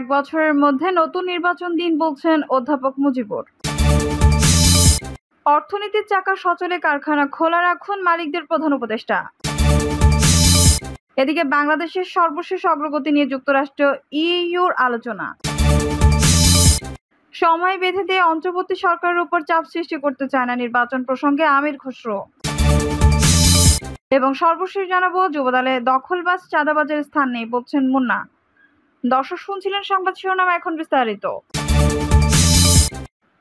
এক বছরের মধ্যে নতুন নির্বাচন দিন বলছেন অধ্যাপক মুজিবুর। অর্থনীতির চাকা সচলে, কারখানা খোলা রাখুন মালিকদের প্রধান উপদেষ্টা। এদিকে বাংলাদেশের সর্বশেষ অগ্রগতি নিয়ে যুক্তরাষ্ট্র ইইউর আলোচনা। সময় বেঁধে দিয়ে অন্তর্বর্তী সরকারের উপর চাপ সৃষ্টি করতে চায় না নির্বাচন প্রসঙ্গে আমির খসরু। এবং সর্বশেষ জানাবো, যুবদলে দখলবাজ চাঁদাবাজের স্থান নেই বলছেন মুন্না। দর্শক শুনছিলেন সংবাদ শিরোনাম, এখন বিস্তারিত।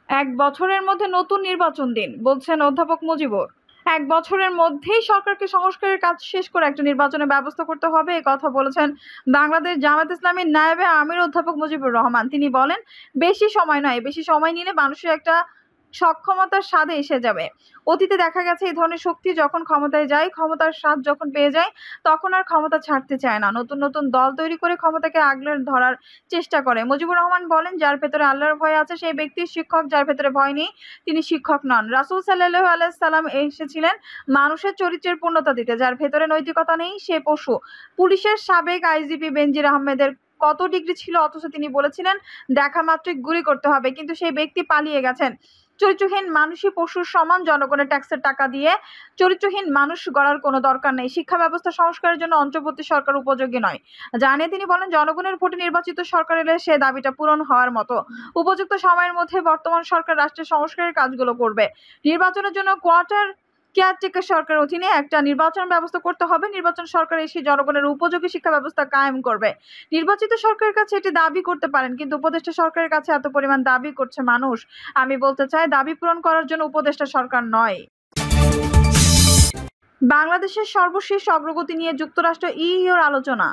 এক বছরের মধ্যে নতুন নির্বাচন দিন বলছেন অধ্যাপক মুজিবুর। এক বছরের মধ্যেই সরকারকে সংস্কারের কাজ শেষ করে একটা নির্বাচনের ব্যবস্থা করতে হবে, এ কথা বলেছেন বাংলাদেশ জামায়াত ইসলামীর নায়েবে আমির অধ্যাপক মুজিবুর রহমান। তিনি বলেন, বেশি সময় নয়, বেশি সময় নিলে মানুষের একটা সক্ষমতার স্বাদে এসে যাবে। অতীতে দেখা গেছে এই ধরনের শক্তি যখন ক্ষমতায় যায়, ক্ষমতার স্বাদ যখন পেয়ে যায়, তখন আর ক্ষমতা ছাড়তে চায় না, নতুন নতুন দল তৈরি করে ক্ষমতাকে আগলে ধরার চেষ্টা করে। মুজিবুর রহমান বলেন, যার ভেতরে আল্লাহর ভয় আছে সেই ব্যক্তি শিক্ষক, যার ভেতরে ভয় নেই তিনি শিক্ষক নন। রাসূল সাল্লাল্লাহু আলাইহি সাল্লাম এসেছিলেন মানুষের চরিত্রের পূর্ণতা দিতে, যার ভেতরে নৈতিকতা নেই সে পশু। পুলিশের সাবেক আইজিপি বেনজির আহমেদের কত ডিগ্রি ছিল, অথচ তিনি বলেছিলেন দেখা মাত্রই গুলি করতে হবে, কিন্তু সেই ব্যক্তি পালিয়ে গেছেন। চরিত্রহীন মানুষই পশুর সমান, জনগণের ট্যাক্সের টাকা দিয়ে চরিত্রহীন মানুষ গড়ার কোনো দরকার নেই। শিক্ষা ব্যবস্থা সংস্কারের জন্য অন্তর্বর্তী সরকার উপযোগী নয় জানিয়ে তিনি বলেন, জনগণের ভোটে নির্বাচিত সরকার এলে সে দাবিটা পূরণ হওয়ার মতো। উপযুক্ত সময়ের মধ্যে বর্তমান সরকার রাষ্ট্রের সংস্কারের কাজগুলো করবে। নির্বাচনের জন্য কেয়ারটেকার সরকারের অধীনে একটা নির্বাচন ব্যবস্থা করতে হবে। নির্বাচন সরকার এসে জনগণের উপযোগী শিক্ষা ব্যবস্থা কায়েম করবে। নির্বাচিত সরকারের কাছে এটি দাবি করতে পারেন, কিন্তু উপদেষ্টা সরকারের কাছে এত পরিমাণ দাবি করছে মানুষ। আমি বলতে চাই, দাবি পূরণ করার জন্য উপদেষ্টা সরকার নয়। বাংলাদেশের সর্বশেষ অগ্রগতি নিয়ে যুক্তরাষ্ট্র ইইউর আলোচনা।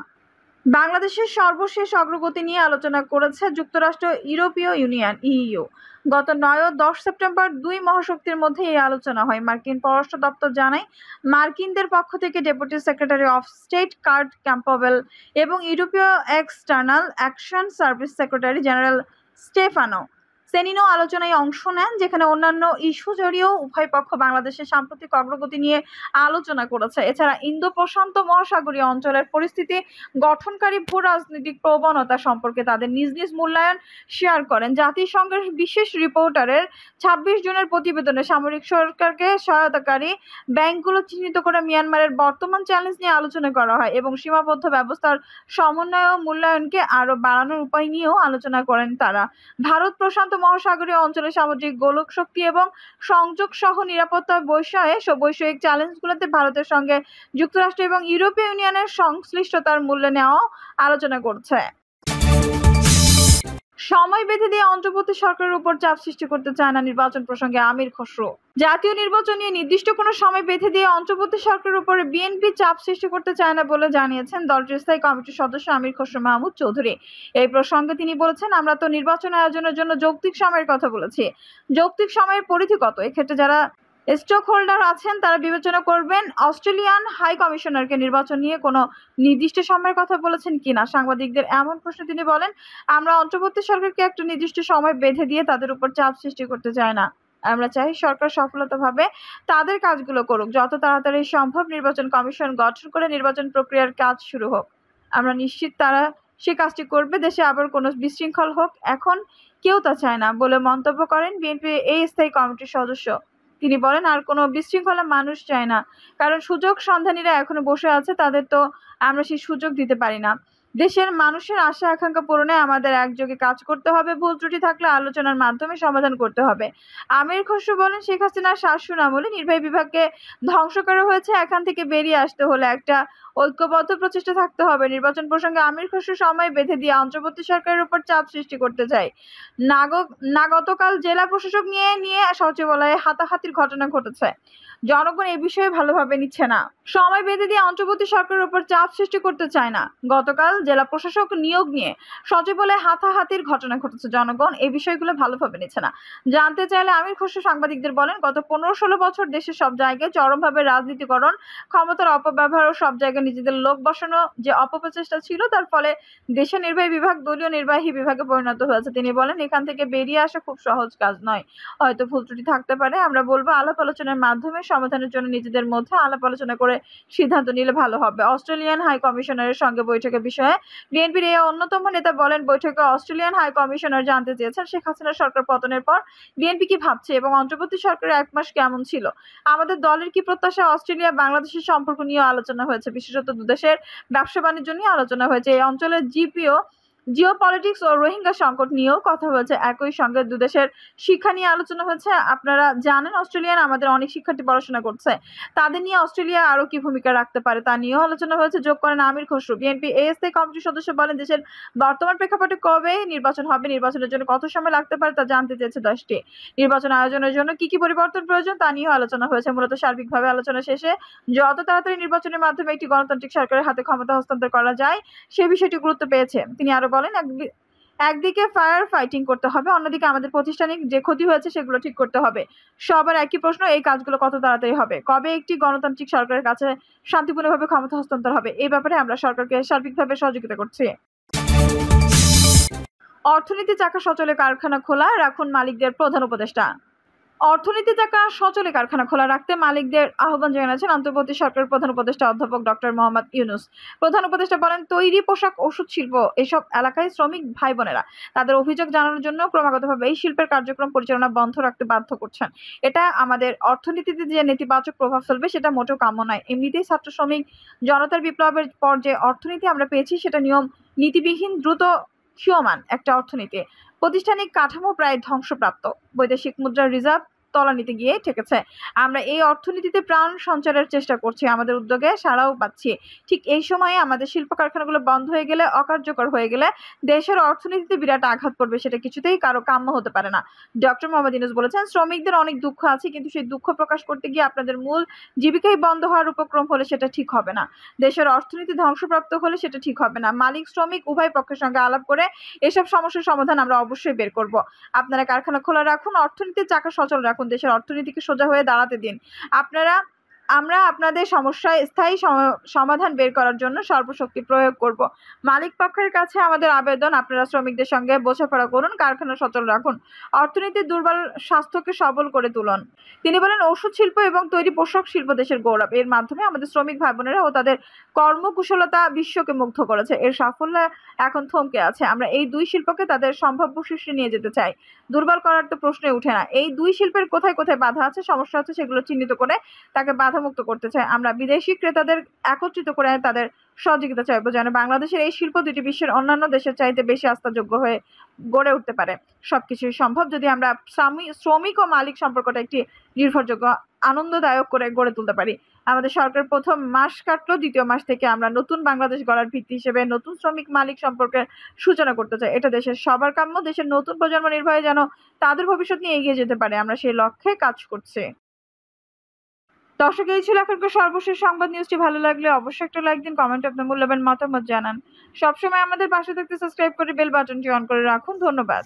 বাংলাদেশের সর্বশেষ অগ্রগতি নিয়ে আলোচনা করেছে যুক্তরাষ্ট্র ইউরোপীয় ইউনিয়ন ইইউ। গত 9 ও 10 সেপ্টেম্বর দুই মহাশক্তির মধ্যে এই আলোচনা হয়। মার্কিন পররাষ্ট্র দপ্তর জানায়, মার্কিনদের পক্ষ থেকে deputy secretary of state Kurt Campbell এবং ইউরোপীয় external action service secretary general Stefano Sannino আলোচনায় অংশ নেন, যেখানে অন্যান্য ইস্যু জড়িয়েও উভয় পক্ষ বাংলাদেশের সাম্প্রতিক অগ্রগতি নিয়ে আলোচনা করেছে। এছাড়া ইন্দো প্রশান্ত মহাসাগরীয় অঞ্চলের পরিস্থিতি গঠনকারী ভূ রাজনৈতিক প্রবণতা সম্পর্কে তাদের নিজ নিজ মূল্যায়ন শেয়ার করেন। জাতিসংঘের বিশেষ রিপোর্টারের 26 জুনের প্রতিবেদনে সামরিক সরকারকে সহায়তাকারী ব্যাংকগুলো চিহ্নিত করে মিয়ানমারের বর্তমান চ্যালেঞ্জ নিয়ে আলোচনা করা হয় এবং সীমাবদ্ধ ব্যবস্থার সমন্বয় ও মূল্যায়নকে আরও বাড়ানোর উপায় নিয়েও আলোচনা করেন তারা। ভারত প্রশান্ত মহাসাগরীয় অঞ্চলে সামুদ্রিক গোলক শক্তি এবং সংযোগ সহ নিরাপত্তা বৈষয়িক চ্যালেঞ্জগুলোতে ভারতের সঙ্গে যুক্তরাষ্ট্র এবং ইউরোপীয় ইউনিয়নের সংশ্লিষ্টতার মূল্য নেওয়াও আলোচনা করছে। সময় বেঁধে দিয়ে অন্তর্বর্তী সরকারের উপর চাপ সৃষ্টি করতে চায় না নির্বাচন প্রসঙ্গে আমির খসরু। জাতীয় নির্বাচন নিয়ে নির্দিষ্ট কোনো সময় বেঁধে দিয়ে অন্তর্বর্তী সরকারের উপরে বিএনপি চাপ সৃষ্টি করতে চায় না বলে জানিয়েছেন দলটির স্থায়ী কমিটির সদস্য আমির খসরু মাহমুদ চৌধুরী। এই প্রসঙ্গে তিনি বলেছেন, আমরা তো নির্বাচন আয়োজনের জন্য যৌক্তিক সময়ের কথা বলেছি। যৌক্তিক সময়ের পরিধি কত? এক্ষেত্রে যারা স্টক হোল্ডার আছেন তারা বিবেচনা করবেন অস্ট্রেলিয়ান হাই কমিশনারকে নির্বাচন নিয়ে কোনো নির্দিষ্ট সময়ের কথা বলেছেন কিনা। সাংবাদিকদের এমন প্রশ্নে তিনি বলেন, আমরা অন্তর্বর্তী সরকারকে একটা নির্দিষ্ট সময় বেঁধে দিয়ে তাদের উপর চাপ সৃষ্টি করতে চাই না। আমরা চাই সরকার সফলতাভাবে তাদের কাজগুলো করুক, যত তাড়াতাড়ি সম্ভব নির্বাচন কমিশন গঠন করে নির্বাচন প্রক্রিয়ার কাজ শুরু হোক। আমরা নিশ্চিত তারা সে কাজটি করবে, দেশে আবার কোনো বিশৃঙ্খল হোক এখন কেউ তা চায় না বলে মন্তব্য করেন বিএনপি এই স্থায়ী কমিটির সদস্য। তিনি বলেন, আর কোনো বিশৃঙ্খলা মানুষ চায় না, কারণ সুযোগ সন্ধানীরা এখনো বসে আছে, তাদের তো আমরা সেই সুযোগ দিতে পারি না। দেশের মানুষের আশা আকাঙ্ক্ষা পূরণে আমাদের একযোগে কাজ করতে হবে। ভুল ত্রুটি থাকলে আলোচনার মাধ্যমে সমাধান করতে হবে। আমির খসরু বলেন, শেখ হাসিনার শাসন আমলে নির্বাহী বিভাগকে ধ্বংস করা হয়েছে, এখান থেকে বেরিয়ে আসতে হলে একটা ঐক্যবদ্ধ প্রচেষ্টা থাকতে হবে। নির্বাচন প্রসঙ্গে আমির খসরু সময় বেঁধে দিয়ে অন্তর্বর্তী সরকারের উপর চাপ সৃষ্টি করতে চায় না। গতকাল জেলা প্রশাসক নিয়ে সচিবালয়ে হাতাহাতির ঘটনা ঘটেছে, জনগণ এই বিষয়ে ভালোভাবে নিচ্ছে না। সময় বেঁধে দিয়ে অন্তর্বর্তী সরকারের উপর চাপ সৃষ্টি করতে চায় না। গতকাল জেলা প্রশাসক নিয়োগ নিয়ে সচিবালয়ে হাতাহাতির ঘটনা ঘটেছে, জনগণ এই বিষয়গুলো ভালোভাবে নিচ্ছে না। জানতে চাইলে আমির খসরু সাংবাদিকদের বলেন, গত 15-16 বছর দেশের সব জায়গায় চরমভাবে রাজনীতিকরণ, ক্ষমতার অপব্যবহার ও সব জায়গায় নিজেদের লোক বসানো যে অপপ্রচেষ্টা ছিল, তার ফলে দেশের নির্বাহী বিভাগ দলীয় নির্বাহী বিভাগে পরিণত হয়েছে। তিনি বলেন, এখান থেকে বেরিয়ে আসা খুব সহজ কাজ নয়, হয়তো ভুল ত্রুটি থাকতে পারে। আমরা বলবো আলাপ আলোচনার মাধ্যমে সমাধানের জন্য নিজেদের মধ্যে আলাপ আলোচনা করে সিদ্ধান্ত নিলে ভালো হবে। অস্ট্রেলিয়ান হাই কমিশনারের সঙ্গে বৈঠকের বিষয়ে বিষয়ে বিএনপির এই অন্যতম নেতা বলেন, বৈঠকে অস্ট্রেলিয়ান হাই কমিশনার জানতে চেয়েছেন শেখ হাসিনা সরকার পতনের পর বিএনপি কি ভাবছে এবং অন্তর্বর্তী সরকারের 1 মাস কেমন ছিল। আমাদের দলের কি প্রত্যাশা। অস্ট্রেলিয়া বাংলাদেশের সম্পর্ক নিয়েও আলোচনা হয়েছে, বিশেষত দুদেশের ব্যবসা বাণিজ্য নিয়ে আলোচনা হয়েছে। এই অঞ্চলের জিওপলিটিক্স ও রোহিঙ্গা সংকট নিয়েও কথা হয়েছে। একই সঙ্গে দুদেশের শিক্ষা নিয়ে আলোচনা হয়েছে। আপনারা জানেন অস্ট্রেলিয়ান আমাদের অনেক শিক্ষার্থী পড়াশোনা করছে, তাদের নিয়ে অস্ট্রেলিয়া আরো কি ভূমিকা রাখতে পারে তা নিয়েও আলোচনা হয়েছে, যোগ করেন আমির খসরু। বিএনপি স্থায়ী কমিটির সদস্য বলেন, দেশের বর্তমান প্রেক্ষাপটে কবে নির্বাচন হবে, নির্বাচনের জন্য কত সময় লাগতে পারে তা জানতে চেয়েছে দলটি। নির্বাচন আয়োজনের জন্য কি কি পরিবর্তন প্রয়োজন তা নিয়েও আলোচনা হয়েছে। মূলত সার্বিকভাবে আলোচনা শেষে যত তাড়াতাড়ি নির্বাচনের মাধ্যমে একটি গণতান্ত্রিক সরকারের হাতে ক্ষমতা হস্তান্তর করা যায় সে বিষয়টি গুরুত্ব পেয়েছে। তিনি আরো বলেন, একদিকে ফায়ার ফাইটিং করতে হবে, অন্যদিকে আমাদের প্রতিষ্ঠানিক যে ক্ষতি হয়েছে সেগুলো ঠিক করতে হবে। সবার একই প্রশ্ন, এই কাজগুলো কত তাড়াতাড়ি হবে, কবে একটি গণতান্ত্রিক সরকারের কাছে শান্তিপূর্ণভাবে ক্ষমতা হস্তান্তর হবে। এই ব্যাপারে আমরা সরকারকে সার্বিকভাবে সহযোগিতা করছি। অর্থনীতি চাকা সচলে কারখানা খোলা রাখুন মালিকদের প্রধান উপদেষ্টা। অর্থনীতি চাকা সচলে কারখানা খোলা রাখতে মালিকদের আহ্বান জানিয়েছেন অন্তর্বর্তী সরকারের প্রধান উপদেষ্টা অধ্যাপক ডক্টর মোহাম্মদ ইউনূস। প্রধান উপদেষ্টা বলেন, তৈরি পোশাক, ওষুধ শিল্প এসব এলাকায় শ্রমিক ভাই বোনেরা তাদের অভিযোগ জানানোর জন্য ক্রমাগতভাবে এই শিল্পের কার্যক্রম পরিচালনা বন্ধ রাখতে বাধ্য করছেন। এটা আমাদের অর্থনীতিতে যে নেতিবাচক প্রভাব ফেলবে সেটা মোটেও কাম্য নয়। এমনিতেই ছাত্র শ্রমিক জনতার বিপ্লবের পর যে অর্থনীতি আমরা পেয়েছি সেটা নিয়ম নীতিবিহীন দ্রুত ক্ষীয়মান একটা অর্থনীতি। প্রাতিষ্ঠানিক কাঠামো প্রায় ধ্বংসপ্রাপ্ত, বৈদেশিক মুদ্রার রিজার্ভ তলানিতে গিয়ে ঠেকেছে। আমরা এই অর্থনীতিতে প্রাণ সঞ্চারের চেষ্টা করছি, আমাদের উদ্যোগে সাড়াও পাচ্ছি। ঠিক এই সময়ে আমাদের শিল্প কারখানাগুলো বন্ধ হয়ে গেলে, অকার্যকর হয়ে গেলে দেশের অর্থনীতিতে বিরাট আঘাত পড়বে, সেটা কিছুতেই কারো কাম্য হতে পারে না। ডক্টর মোহাম্মদ ইউনূস বলেছেন, শ্রমিকদের অনেক দুঃখ আছে, কিন্তু সেই দুঃখ প্রকাশ করতে গিয়ে আপনাদের মূল জীবিকাই বন্ধ হওয়ার উপক্রম হলে সেটা ঠিক হবে না। দেশের অর্থনীতি ধ্বংসপ্রাপ্ত হলে সেটা ঠিক হবে না। মালিক শ্রমিক উভয় পক্ষের সঙ্গে আলাপ করে এসব সমস্যার সমাধান আমরা অবশ্যই বের করব। আপনারা কারখানা খোলা রাখুন, অর্থনীতির চাকা সচল রাখুন, দেশের অর্থনীতিকে সোজা হয়ে দাঁড়াতে দিন। আমরা আপনাদের সমস্যায় স্থায়ী সমাধান বের করার জন্য সর্বশক্তি প্রয়োগ করব। মালিক পক্ষের কাছে আমাদের আবেদন, আপনারা শ্রমিকদের সঙ্গে বোঝাপড়া করুন, কারখানা সচল রাখুন, অর্থনীতির দুর্বল স্বাস্থ্যকে সবল করে তুলুন। তিনি বলেন, ওষুধ শিল্প এবং তৈরি পোশাক শিল্প দেশের গৌরব। এর মাধ্যমে আমাদের শ্রমিক ভাই বোনেরা ও তাদের কর্মকুশলতা বিশ্বকে মুগ্ধ করেছে। এর সাফল্য এখন থমকে আছে। আমরা এই দুই শিল্পকে তাদের সম্ভাব্য শীর্ষে নিয়ে যেতে চাই। দুর্বল করার তো প্রশ্নই উঠে না। এই দুই শিল্পের কোথায় কোথায় বাধা আছে, সমস্যা আছে, সেগুলো চিহ্নিত করে তাকে বাধামুক্ত করতে চাই। আমরা বিদেশি ক্রেতাদের একত্রিত করে তাদের সহযোগিতা চাইবো, যেন বাংলাদেশের এই শিল্প দুটি বিশ্বের অন্যান্য দেশের চাইতে বেশি আস্থাযোগ্য হয়ে গড়ে উঠতে পারে। সবকিছুই সম্ভব যদি আমরা শ্রমিক ও মালিক সম্পর্কটা একটি নির্ভরযোগ্য, আনন্দদায়ক করে গড়ে তুলতে পারি। আমাদের সরকার প্রথম মাস কাটলো, দ্বিতীয় মাস থেকে আমরা নতুন বাংলাদেশ গড়ার ভিত্তি হিসেবে নতুন শ্রমিক মালিক সম্পর্কের সূচনা করতে চাই। এটা দেশের সবার কাম্য। দেশের নতুন প্রজন্ম নির্ভয়ে যেন তাদের ভবিষ্যৎ নিয়ে এগিয়ে যেতে পারে, আমরা সেই লক্ষ্যে কাজ করছি। দর্শক, এই ছিল এখনকার সর্বশেষ সংবাদ। নিউজটি ভালো লাগলে অবশ্যই একটা লাইক দিন, কমেন্টে আপনার মূল্যবান মতামত জানান। সবসময় আমাদের পাশে থাকতে সাবস্ক্রাইব করে বেল বাটনটি অন করে রাখুন। ধন্যবাদ।